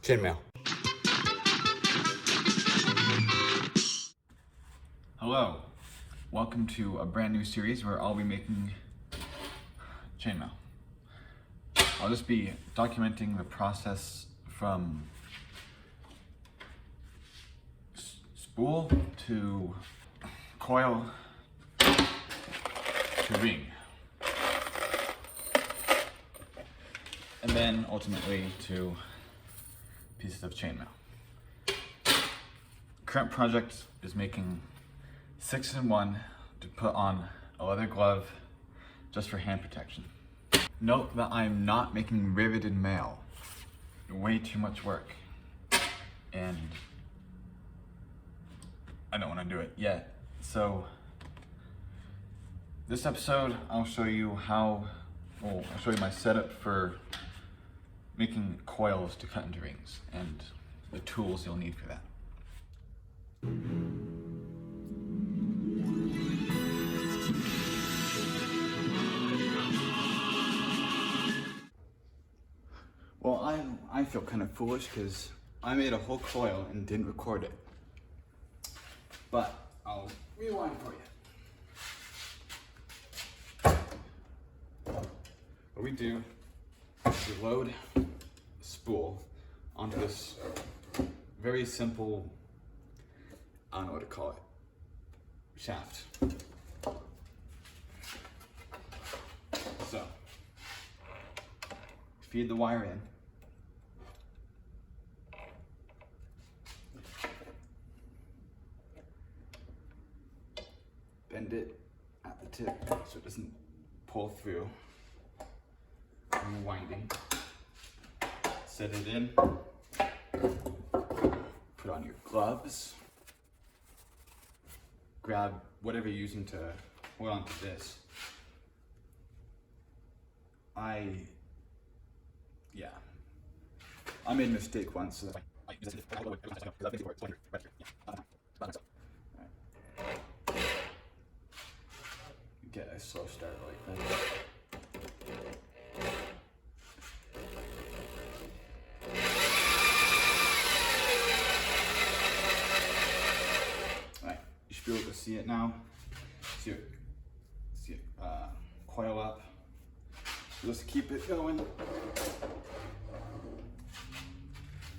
Chainmail. Hello, welcome to a brand new series where I'll be making chainmail. I'll just be documenting the process from spool to coil to ring, and then ultimately to pieces of chainmail. Current project is making 6-in-1 to put on a leather glove just for hand protection. Note that I'm not making riveted mail. Way too much work. And I don't want to do it yet. So this episode, I'll show you I'll show you my setup for making coils to cut into rings and the tools you'll need for that. Well, I feel kind of foolish because I made a whole coil and didn't record it. But I'll rewind for you. What we do is we load a spool onto this very simple, I don't know what to call it, shaft. So, feed the wire in. Bend it at the tip so it doesn't pull through. Rewinding. Set it in. Put on your gloves. Grab whatever you're using to hold on to this. I made a mistake once. So get a slow start like that. Alright, you should be able to see it now. See it coil up. So just keep it going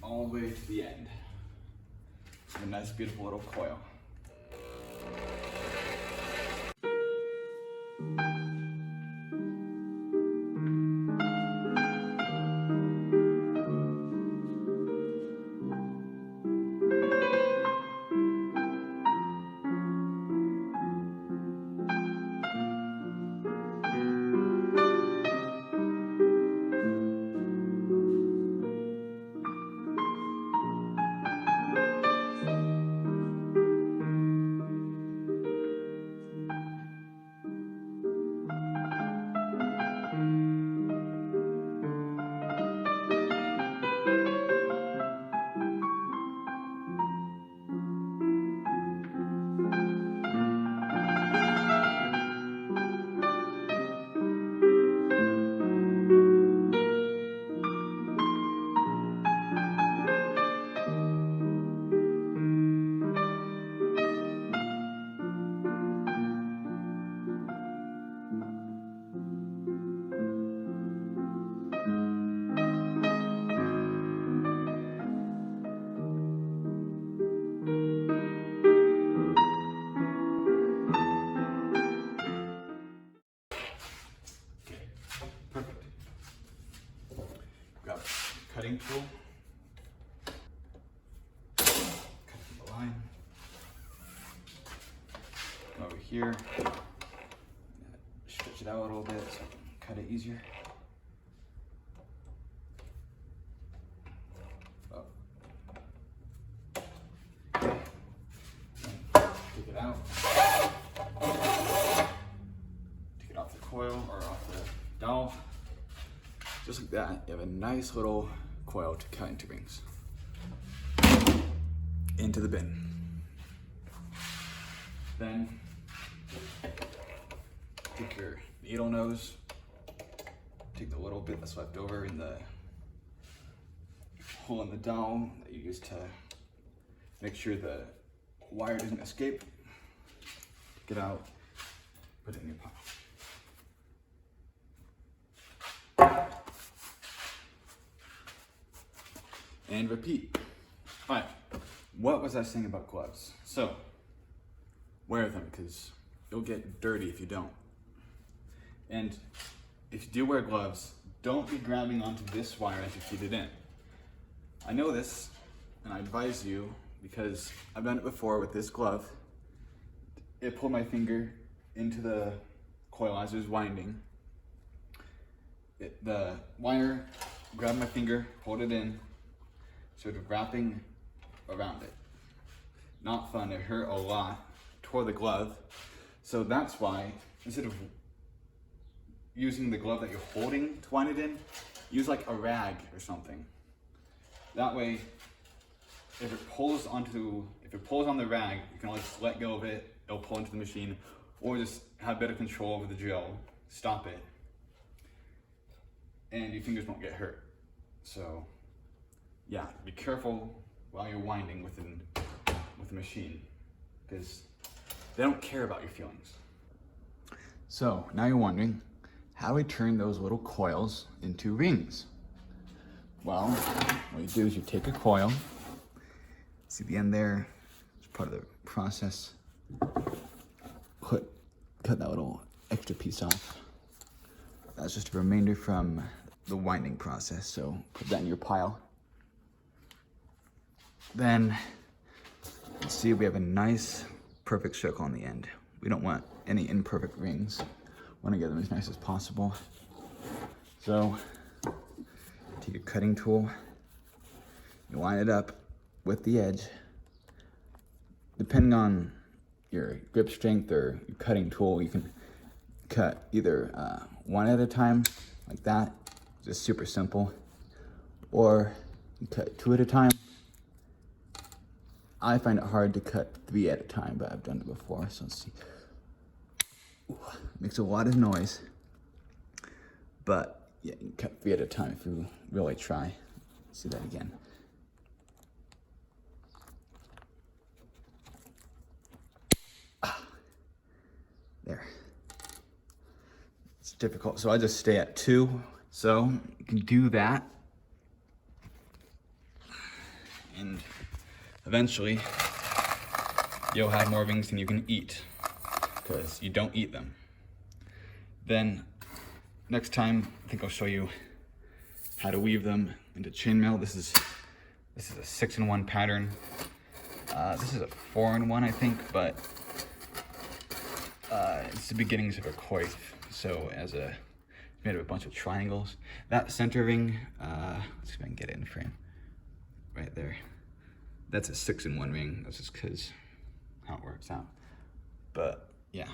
all the way to the end. A nice, beautiful little coil. Grab a cutting tool, cut the line, go over here, stretch it out a little bit so I can cut it easier. Take it out, take it off the coil or off the dowel. Just like that, you have a nice little coil to cut into rings. Into the bin. Then take your needle nose, take the little bit that's left over in the hole in the dowel that you use to make sure the wire doesn't escape. Get out, put it in your pile. And repeat. All right, what was I saying about gloves? So, wear them because you'll get dirty if you don't. And if you do wear gloves, don't be grabbing onto this wire as you feed it in. I know this, and I advise you because I've done it before with this glove. It pulled my finger into the coil as it was winding. The wire grabbed my finger, pulled it in, sort of wrapping around it. Not fun, it hurt a lot, tore the glove. So that's why, instead of using the glove that you're holding to wind it in, use like a rag or something. That way, if it pulls on the rag, you can always let go of it, it'll pull into the machine, or just have better control over the drill, stop it, and your fingers won't get hurt. So, yeah, be careful while you're winding with the machine, because they don't care about your feelings. So, now you're wondering, how do we turn those little coils into rings? Well, what you do is you take a coil, see the end there, it's part of the process. Cut that little extra piece off. That's just a remainder from the winding process, so put that in your pile. Then, let's see if we have a nice, perfect circle on the end. We don't want any imperfect rings. We want to get them as nice as possible. So, take a cutting tool, you line it up with the edge. Depending on your grip strength or your cutting tool, you can cut either one at a time, like that, just super simple, or you cut two at a time. I find it hard to cut three at a time, but I've done it before, so let's see. Ooh, makes a lot of noise, but yeah, you can cut three at a time if you really try. Let's see that again. There. It's difficult, so I just stay at two. So you can do that, and eventually you'll have more rings than you can eat, because you don't eat them. Then next time, I think I'll show you how to weave them into chainmail. This is a 6-in-1 pattern. This is a 4-in-1, I think, but it's the beginnings of a coil. So it's made of a bunch of triangles. That center ring, let's see if I can get it in frame. Right there. That's a 6-in-1 ring. That's just because how it works out. But yeah.